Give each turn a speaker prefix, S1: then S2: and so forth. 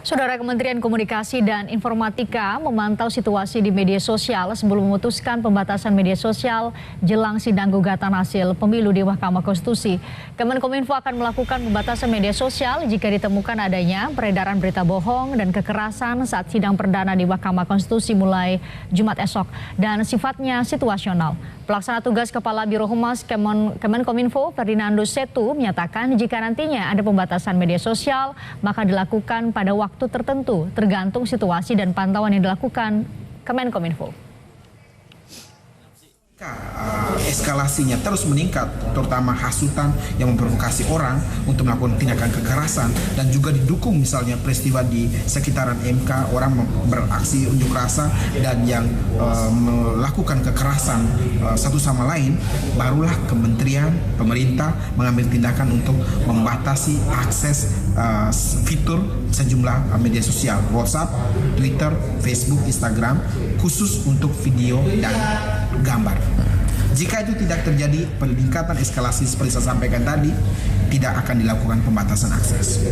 S1: Saudara, Kementerian Komunikasi dan Informatika memantau situasi di media sosial sebelum memutuskan pembatasan media sosial jelang sidang gugatan hasil pemilu di Mahkamah Konstitusi. Kemenkominfo akan melakukan pembatasan media sosial jika ditemukan adanya peredaran berita bohong dan kekerasan saat sidang perdana di Mahkamah Konstitusi mulai Jumat esok dan sifatnya situasional. Pelaksana tugas Kepala Biro Humas Kemenkominfo Ferdinando Setu menyatakan jika nantinya ada pembatasan media sosial maka dilakukan pada waktu tertentu tergantung situasi dan pantauan yang dilakukan Kemenkominfo.
S2: Eskalasinya terus meningkat, terutama hasutan yang memprovokasi orang untuk melakukan tindakan kekerasan dan juga didukung misalnya peristiwa di sekitaran MK, orang beraksi unjuk rasa dan yang melakukan kekerasan satu sama lain, barulah kementerian, pemerintah mengambil tindakan untuk membatasi akses fitur sejumlah media sosial, WhatsApp, Twitter, Facebook, Instagram, khusus untuk video dan gambar. Jika itu tidak terjadi peningkatan eskalasi seperti saya sampaikan tadi, tidak akan dilakukan pembatasan akses.